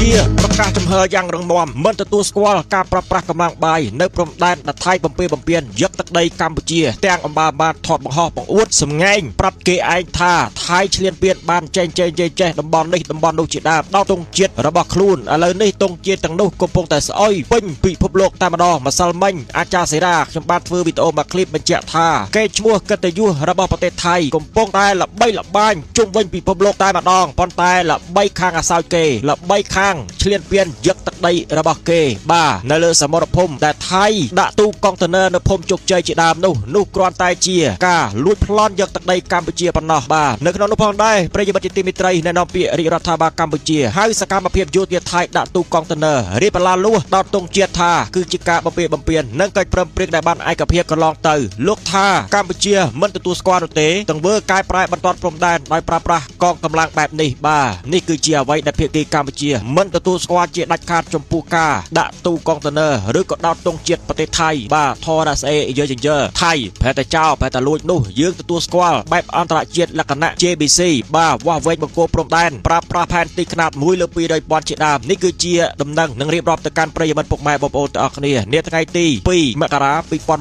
ជាប្រកាសចំហយ៉ាងរងមាំមិនទទួលស្គាល់ការប្រើប្រាស់កម្លាំងបាយនៅព្រំដែនដែលថៃបំពេបំពេញយកទឹកដីកម្ពុជាទាំងអំបាលបានថតបង្ហោះបង្អួតសម្ងាញ់ប្រាប់គេឯងថាថៃឆ្លៀនពៀនបានចេញចេះតំបន់នេះតំបន់នោះជាដើមដល់ទងជាតិរបស់ខ្លួនឥឡូវនេះទងជាតិទាំងនោះកំពុងតែស្អុយពេញពិភពលោកតែម្ដងម្សិលមិញអាចារ្យសេរាខ្ញុំបានធ្វើវីដេអូមួយឃ្លីបបញ្ជាក់ថាកេរ្តិ៍ឈ្មោះកិត្តិយសរបស់ប្រទេសថៃកំពុងតែល្បីល្បាញជុំវិញពិភពលោកតែម្ដងប៉ុន្តែល្បីខាងអាសោចគេល្បីខាងឆ្លៀនពៀនយកទឹកដីរបស់គេបាទនៅលើសមរភូមិដែលថៃដាក់ទូកុងតឺន័រនៅភូមិជោគជ័យជាដើមនោះគ្រាន់តែជាការលួចប្លន់យកទឹកដីកម្ពុជាប៉ុណ្ណោះបាទនៅក្នុងនោះផងដែរប្រិយមិត្តជាទីមេត្រីនៅក្នុងពាក្យរាជរដ្ឋាភិបាលកម្ពុជាហើយសកម្មភាពយោធាថៃដាក់ទូកុងតឺន័ររៀបបលាលួសដល់ទងជាតិថាគឺជាការបំពេញនិងកិច្ចព្រមព្រៀងដែលបានឯកភាពកន្លងទៅលោកថាកម្ពុជាមិនទទួលស្គាល់នោះទេទង្វើកែប្រែបន្ទាត់ព្រំដែនដោយប្រើប្រាស់កងកម្លាំងបែបនេះបាទនេះគឺជាអ្វីដែលភាគីកម្ពុជាមិនទទួលស្គាល់ជាដាច់ខាតចំពោះការដាក់ទូកុងតឺន័រឬក៏ដោតទងជាតិប្រទេសថៃបាទធរស្អេយើថៃប្រែតែចោលប្រែតែលួចនោះយើងទទួលស្គាល់បែបអន្តរជាតិលក្ខណៈ JBC បាទវាស់វែងបង្គោលព្រំដែនប្រើប្រាស់ផែនទីខ្នាត1 លើ 200,000 ជាដើមនេះគឺជាដំណឹងនឹងរៀបរាប់ទៅកាន់ប្រិយមិត្តពុកម៉ែបងប្អូនទាំងអស់គ្នានាថ្ងៃទី2 មករា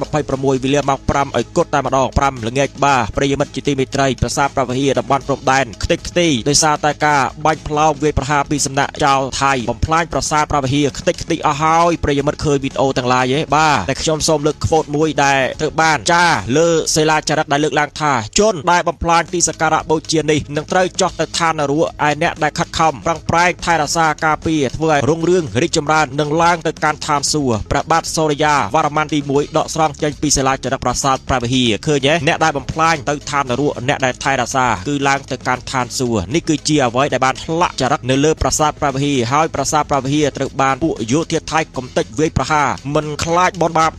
2026 វេលាម៉ោង 5 ឲ្យគត់តែម្ដង 5 ល្ងាចបាទប្រិយមិត្តជាទីមេត្រីប្រាសាទប្រវហិតំបន់ព្រំដែនខ្ទេចខ្ទីដោយសារតែការបាញ់ផ្លោមវាយប្រហារពីសំណាក់ចៅថៃបំផ្លាញប្រាសាទប្រវហិខ្ទេចខ្ទីអស់ហើយប្រិយមិត្តឃើញវីដេអូទាំងឡាយទេបាទតែខ្ញុំសូមលើកខ្វូតមួយដែលត្រូវបានចាលើសិលាចារឹកដែលលើកឡើងថាជនដែលបំផ្លាញទីសក្ការៈបូជានេះនឹងត្រូវចោះទៅឋាននរកឯអ្នកដែលខិតខំប្រឹងប្រែងថែរក្សាការពារធ្វើឲ្យរុងរឿងរីកចម្រើននឹងឡើងទៅកាន់ឋានសួគ៌ព្រះបាទសូរិយាវរ្ម័នទី1ដកស្រង់ចេញពីសិលាចារឹកប្រាសាទព្រះវិហារឃើញទេអ្នកដែលបំផ្លាញទៅឋាននរកអ្នកដែលថែរក្សាគឺឡើងទៅកាន់ឋានសួគ៌នេះគឺជាអ្វីដែលបានឆ្លាក់ចារឹកនៅលើប្រាសាទព្រះវិហារហើយប្រាសាទព្រះវិហារត្រូវបានពួកយោធាថៃកំទេចវាយប្រហារមិនខ្លាចបនបាប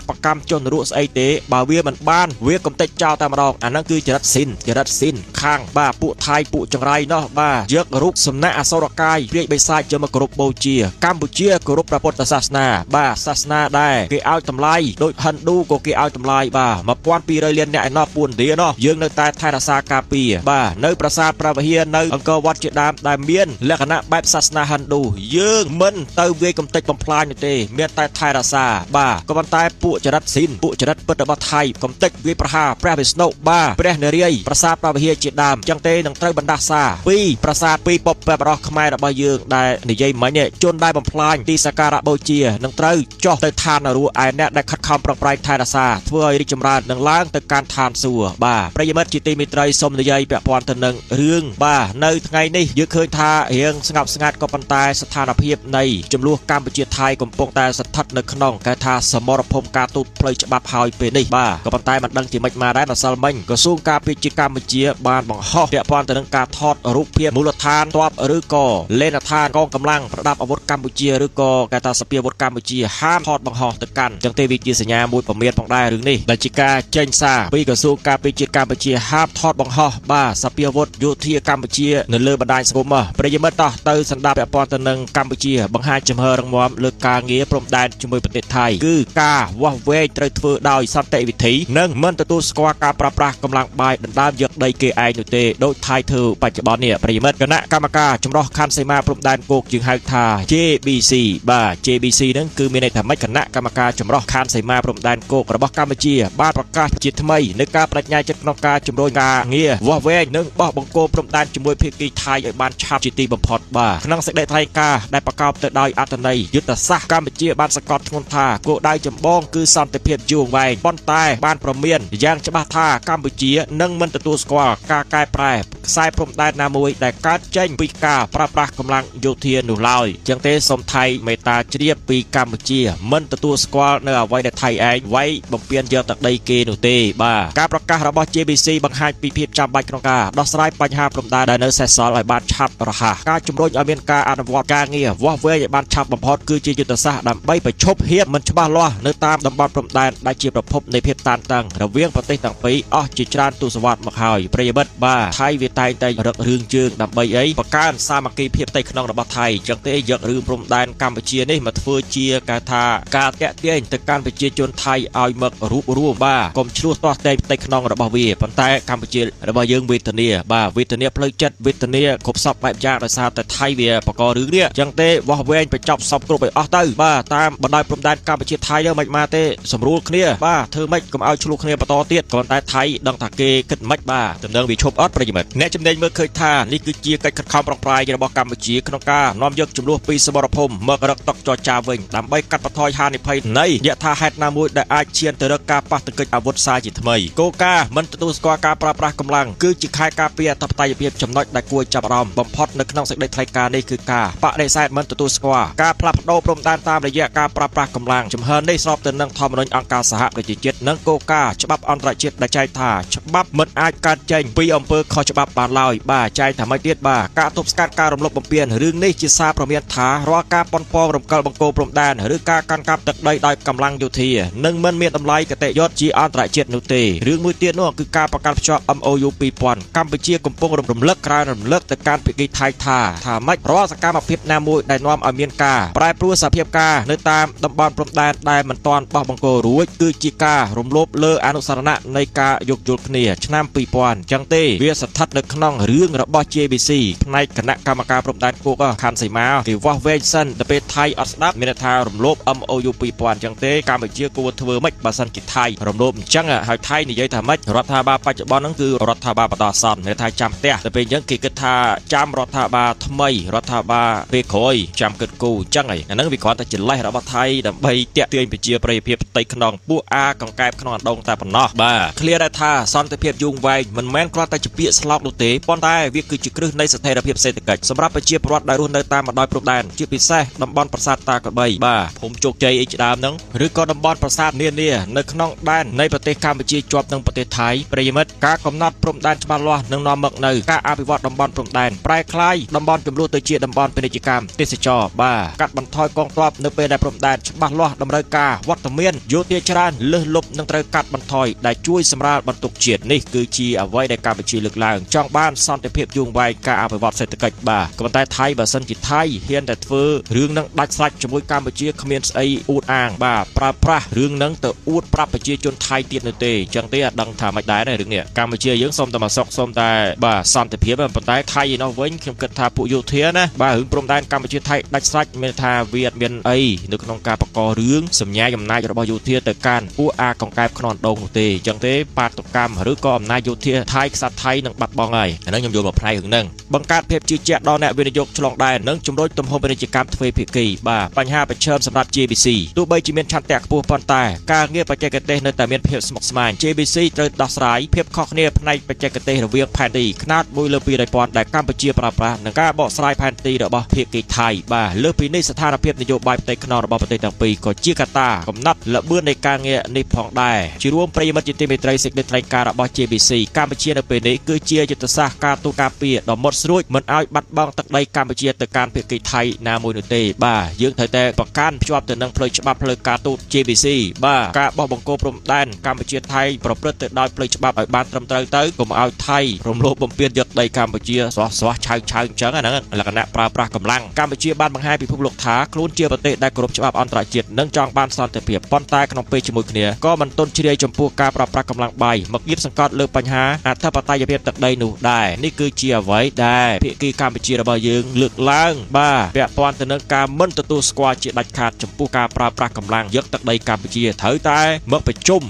ប្រកម្មជននរកស្អីទេបើវាមិនបានវាកំទេចចោលតែម្ដងអាហ្នឹងគឺចរិតស៊ីនខាងបាទពួកថៃពួកចង្រៃនោះបាទយករូបសំណាក់អសុរកាយព្រាយបិសាចយកមកគោរពបូជាកម្ពុជាគោរពព្រះពុទ្ធសាសនាបាទសាសនាដែរគេឲ្យតម្លៃដូចហិណ្ឌូក៏គេឲ្យតម្លៃបាទ 1200 លានអ្នកឯណោះពួនរាណោះយើងនៅតែថែរក្សាការពារបាទនៅប្រាសាទព្រះវិហារនៅអង្គរវត្តជាដើមដែលមានលក្ខណៈបែបសាសនាហិណ្ឌូយើងមិនទៅវាយកំទេចបំផ្លាញនោះទេមានតែថែរក្សាបាទក៏ប៉ុន្តែពួកចរិតស៊ីនពួកចរិតពិតរបស់ថៃកំទេចវាយប្រហារព្រះវិស្ណុបាទព្រះនារីប្រាសាទព្រះវិហារជាដើមចឹងទេនឹងត្រូវបណ្ដាសាពីប្រាសាទពីបុព្វបុរសខ្មែររបស់យើងដែលនិយាយមិញជនដែលបំផ្លាញទីសក្ការៈបូជានឹងត្រូវចុះទៅឋាននរកឯអ្នកដែលខិតខំប្រឹងប្រែងថែរក្សាធ្វើឲ្យរីកចម្រើននឹងឡើងទៅកាន់ឋានសួគ៌បាទប្រិយមិត្តជាទីមេត្រីសូមនិយាយពាក់ព័ន្ធទៅនឹងរឿងបាទនៅថ្ងៃនេះយើងឃើញថារឿងស្ងប់ស្ងាត់ក៏ប៉ុន្តែស្ថានភាពនៃចំនួនកម្ពុជាថៃកំពុងតែស្ថិតនៅក្នុងគេថាសមរភូមិការទូតផ្លូវច្បាប់ហើយពេលនេះបាទក៏ប៉ុន្តែមិនដឹងជាម៉េចមកដែរម្សិលមិញក្រសួងការពារជាតិកម្ពុជាបានបង្ហោះពាក់ព័ន្ធទៅនឹងការថតរូបភាពមូលដ្ឋានទ័ពឬក៏លេនដ្ឋានកងកម្លាំងប្រដាប់អាវុធកម្ពុជាឬក៏គេថាសភាវុធកម្ពុជាហាមថតបង្ហោះទៅកាន់ចឹងទេវាជាសញ្ញាមួយពមៀតផងដែររឿងនេះដែលជាការចេញសារពីក្រសួងការពារជាតិកម្ពុជាហាមថតបង្ហោះបាទសភាវុធយោធាកម្ពុជានៅលើបណ្ដាញសង្គមប្រិយមិត្តតោះទៅសម្ដាប់ពាក់ព័ន្ធទៅនឹងកម្ពុជាបង្ហាញចំហររងមាំលើការងារព្រំដែនជាមួយប្រទេសថៃគឺការវាស់វែងត្រូវធ្វើដោយសន្តិវិធីនិងមិនទទួលស្គាល់ការប្រើប្រាស់កម្លាំងបាយដណ្ដើមយកដីគេឯងនោះទេដោយថៃធ្វើបច្ចុប្បន្ននេះប្រិយមិត្តគណៈកម្មការចម្រុះខណ្ឌសីមាព្រំដែនគោកយើងហៅថា JBC បាទ JBC ហ្នឹងគឺមានន័យថាម៉េចគណៈកម្មការចម្រុះខណ្ឌសីមាព្រំដែនគោករបស់កម្ពុជាបានប្រកាសជាថ្មីនៅការបដិញ្ញាចិត្តក្នុងការជំរុញការងារវាស់វែងនិងបោះបង្គោលព្រំដែនជាមួយភាគីថៃឲ្យបានឆាប់ជាទីបំផុតបាទក្នុងសេចក្តីថ្លែងការណ៍ដែលប្រកបទៅដោយអត្ថន័យយុទ្ធសាស្ត្រកម្ពុជាបានសង្កត់ធ្ងន់ថាគោលដៅចម្បងគឺសន្តិភាពយូរអង្វែងប៉ុន្តែបានប្រមានយ៉ាងច្បាស់ថាកម្ពុជានឹងមិនទទួលស្គាល់ការកែប្រែខ្សែព្រំដែនណាមួយដែលកើតចេញពីការប្រើប្រាស់កម្លាំងយោធានោះឡើយចឹងទេសូមថៃមេត្តាជ្រាបពីកម្ពុជាមិនទទួលស្គាល់នៅអ្វីដែលថៃឯងវាយបំពានយកទឹកដីគេនោះទេបាទការប្រកាសរបស់ JBC បង្ហាញពីភាពចាំបាច់ក្នុងការដោះស្រាយបញ្ហាព្រំដែនដែលនៅសេសសល់ឲ្យបានឆាប់រហ័សការជំរុញឲ្យមានការអនុវត្តការងារវាស់វែងឲ្យបានឆាប់បំផុតគឺជាយុទ្ធសាស្ត្រដើម្បីបញ្ឈប់ភាពមិនច្បាស់លាស់នៅតាមតំបន់ព្រំដែនដែលជាប្រភពនៃភាពតានតឹងរវាងប្រទេសទាំងពីរអស់ជាច្រើនទសវត្សរ៍មកហើយប្រិយមិត្តបាទថៃវា តែងតែរឹករឿងជើងដើម្បីអីបង្កើនសាមគ្គីភាពផ្ទៃក្នុងរបស់ថៃចឹងទេយករឿងព្រំដែនកម្ពុជានេះមកធ្វើជាការថាការតាក់ទាញទៅកាន់ប្រជាជនថៃឲ្យមករួបរួមបាទកុំឆ្លោះទាស់តែងផ្ទៃក្នុងរបស់វាប៉ុន្តែកម្ពុជារបស់យើងវេទនាបាទវេទនាផ្លូវចិត្តវេទនាគ្រប់សពបែបយ៉ាងដោយសារតែថៃវាបករឿងនេះចឹងទេវាស់វែងបញ្ចប់សពគ្រប់ឲ្យអស់ទៅបាទតាមបណ្ដោយព្រំដែនកម្ពុជាថៃទៅមិនមកទេសម្រួលគ្នាបាទធ្វើម៉េចកុំឲ្យឆ្លោះគ្នាបន្តទៀតគ្រាន់តែថៃដឹងថាគេគិតមិនបាទដំណឹងវាឈប់អត់ប្រិយមិត្តអ្នកចំណេញមើលឃើញថានេះគឺជាកិច្ចខិតខំប្រឹងប្រែងរបស់កម្ពុជាក្នុងការនាំយកចំនួនពីសមរភូមិមករកតុកចរចាវិញដើម្បីកាត់បន្ថយហានិភ័យនៃយថាហេតុណាមួយដែលអាចឈានទៅរកការប៉ះទង្គិចអាវុធសាជាថ្មីគោលការណ៍មិនទទួលស្គាល់ការប្រើប្រាស់កម្លាំងគឺជាខែលការពារអធិបតេយ្យភាពចំណុចដែលគួរចាប់អារម្មណ៍បំផុតនៅក្នុងសេចក្តីថ្លែងការណ៍នេះគឺការបដិសេធមិនទទួលស្គាល់ការផ្លាស់ប្ដូរព្រំដែនតាមរយៈការប្រើប្រាស់កម្លាំងជំហរនេះស្របទៅនឹងធម្មនុញ្ញអង្គការសហប្រជាជាតិនិងគោលការណ៍ច្បាប់អន្តរជាតិដែលចែងថាច្បាប់មិនអាចកើតចេញពីអំពើខុសច្បាប់បានឡើយបាទចែងថាម៉េចទៀតបាទការទប់ស្កាត់ការរំលោភបំពានរឿងនេះជាសារព្រមានថារាល់ការប៉ុនប៉ងរំកិលបង្គោលព្រំដែនឬការកាន់កាប់ទឹកដីដោយកម្លាំងយោធានឹងមិនមានតម្លៃគតិយុត្តជាអន្តរជាតិនោះទេរឿងមួយទៀតនោះគឺការប្រកាន់ភ្ជាប់ MOU 2000កម្ពុជាកំពុងរំលឹកក្រៅរំលឹកទៅកាន់ភាគីថៃថាម៉េចរាល់សកម្មភាពណាមួយដែលនាំឲ្យមានការប្រែប្រួលសភាពការនៅតាមតំបន់ព្រំដែនដែលមិនទាន់បោះបង្គោលរួចគឺជាការរំលោភលើអនុស្សរណៈនៃការយោគយល់គ្នាឆ្នាំ2000អញ្ចឹងទេវាស្ថិតនៅក្នុងរឿងរបស់ JBC ផ្នែកគណៈកម្មការព្រំដែនគោកខណ្ឌសីមាគេវាស់វែងសិនទៅពេលថៃអត់ស្ដាប់មានថារំលោភ MOU 2000អញ្ចឹងទេកម្ពុជាគួរធ្វើម៉េចបើសិនជាថៃរំលោភអញ្ចឹងហើយថៃនិយាយថាម៉េចរដ្ឋាភិបាលបច្ចុប្បន្នហ្នឹងគឺរដ្ឋាភិបាលបន្តសន្នមានថាចាំផ្ទះទៅពេលអញ្ចឹងគេគិតថាចាំរដ្ឋាភិបាលថ្មីរដ្ឋាភិបាលពេលក្រោយចាំគិតគូរអញ្ចឹងហើយអាហ្នឹងវាគ្រាន់តែចន្លេះរបស់ថៃដើម្បីតាក់ទាញប្រជាប្រិយភាពផ្ទៃក្នុងពួកអាកង្កែបក្នុងអណ្ដូងតែប៉ុណ្ណោះបាទឃ្លាដែរថាសន្តិភាពយូរវែងមិនមែនគ្រាន់តែជាពាក្យស្លោកនោះទេប៉ុន្តែវាគឺជាគ្រឹះនៃស្ថិរភាពសេដ្ឋកិច្ចសម្រាប់ប្រជាពលរដ្ឋដែលរស់នៅតាមបណ្ដោយព្រំដែនជាពិសេសតំបន់ប្រាសាទតាកបីបាទភូមិជោគជ័យអីជាដើមហ្នឹងឬក៏តំបន់ប្រាសាទនានានៅក្នុងដែននៃប្រទេសកម្ពុជាជាប់នឹងប្រទេសថៃប្រិយមិត្តការកំណត់ព្រំដែនច្បាស់លាស់នឹងនាំមកនៅការអភិវឌ្ឍតំបន់ព្រំដែនប្រែក្លាយតំបន់ចំនួនទៅជាតំបន់ពាណិជ្ជកម្មទេសចរបាទកាត់បន្ថយកងទ័ពនៅពេលដែលព្រំដែនច្បាស់លាស់តម្រូវការវត្តមានយោធាច្រើនលើសលប់នឹងត្រូវកាត់បន្ថយដែលជួយសម្រាលបន្ទុកជាតិនេះគឺជាអ្វីដែលកម្ពុជាលើកឡើងចង់បានសន្តិភាពយូរវែងការអភិវឌ្ឍសេដ្ឋកិច្ចបាទក៏ប៉ុន្តែថៃបើសិនជាថៃហ៊ានតែធ្វើរឿងនឹងដាច់ស្រេចជាមួយកម្ពុជាគ្មានស្អីអួតអាងបាទប្រើប្រាស់រឿងនឹងទៅអួតប្រាប់ប្រជាជនថៃទៀតនោះទេអញ្ចឹងទេអត់ដឹងថាមិនដែររឿងនេះកម្ពុជាយើងសូមតែមកសុកសូមតែបាទសន្តិភាពប៉ុន្តែថៃឯនោះវិញខ្ញុំគិតថាពួកយោធាណាបាទរឿងព្រំដែនកម្ពុជាថៃដាច់ស្រេចមានថាវាអត់មានអីនៅក្នុងការបករឿងសម្ញាយអំណាចរបស់យោធាទៅកាន់ពួកអាកង្កែបក្នុងអណ្ដូងនោះទេអញ្ចឹងទេបាតុកម្មឬក៏អំណាចយោធាថៃក្សត្រថៃនឹងបាត់បង់ហើយអាហ្នឹងខ្ញុំយល់មកផ្នែករឿងហ្នឹងបង្កើតភាពជឿជាក់ដល់អ្នកវិនិយោគឆ្លងដែននិងជំរុញទំហំពាណិជ្ជកម្មទ្វេភាគីបាទបញ្ហាប្រឈមសម្រាប់ JBC ទោះបីជាមានឆន្ទៈខ្ពស់ប៉ុន្តែការងារបច្ចេកទេសនៅតែមានភាពស្មុគស្មាញ JBC ត្រូវដោះស្រាយភាពខុសគ្នាផ្នែកបច្ចេកទេសរវាងផែនទីខ្នាត1/2000ដែលកម្ពុជាប្រើប្រាស់និងការបកស្រាយផែនទីរបស់ភាគីថៃបាទលើពីនេះស្ថានភាពនយោបាយផ្ទៃក្នុងរបស់ប្រទេសទាំងពីរក៏ជាកត្តាកំណត់ល្បឿននៃការងារនេះផងដែរជារួមប្រិយមិត្តជាទីមេត្រីសេចក្តីថ្លែងការណ៍របស់ JBC កម្ពុជានៅពេលនេះគឺជាយុទ្ធសាស្ត្រការទូតការពារដ៏មុតស្រួចមិនឲ្យបាត់បង់ទឹកដីកម្ពុជាទៅកាន់ភាគីថៃណាមួយនោះទេបាទយើងត្រូវតែប្រកាន់ភ្ជាប់ទៅនឹងផ្លូវច្បាប់ផ្លូវការទូត JBC បាទការបោះបង្គោលព្រំដែនកម្ពុជាថៃប្រព្រឹត្តទៅដោយផ្លូវច្បាប់ឲ្យបានត្រឹមត្រូវទៅកុំឲ្យថៃរំលោភបំពានយកដីកម្ពុជាស្រស់ឆៅអញ្ចឹងហ្នឹងលក្ខណៈប្រើប្រាស់កម្លាំងកម្ពុជាបានបង្ហាញពិភពលោកថាខ្លួនជាប្រទេសដែលគោរពច្បាប់អន្តរជាតិនិងចង់បានសន្តិភាពប៉ុន្តែក្នុងពេលជាមួយគ្នាក៏មិនទន់ជ្រាយចំពោះការប្រើប្រាស់កម្លាំងបាយមកគៀបសង្កត់លើបញ្ហាអធិបតេយ្យភាពទឹកដីនោះដែរនេះគឺជាអ្វីដែលភាគីកម្ពុជារបស់យើងលើកឡើងបាទពាក់ព័ន្ធទៅនឹងការមិនទទួលស្គាល់ជាដាច់ខាតចំពោះការប្រើប្រាស់កម្លាំងយកទឹកដីកម្ពុជាត្រូវតែមកប្រជុំ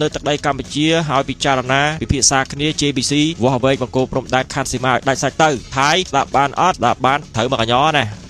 នៅទឹកដីកម្ពុជាហើយពិចារណាពិភាក្សាគ្នា JBC វាស់វែងបង្គោលព្រំដែនខណ្ឌសីមាឲ្យដាច់សាច់ទៅថៃស្ដាប់បានអត់ស្ដាប់បានត្រូវមកកញ្ញណា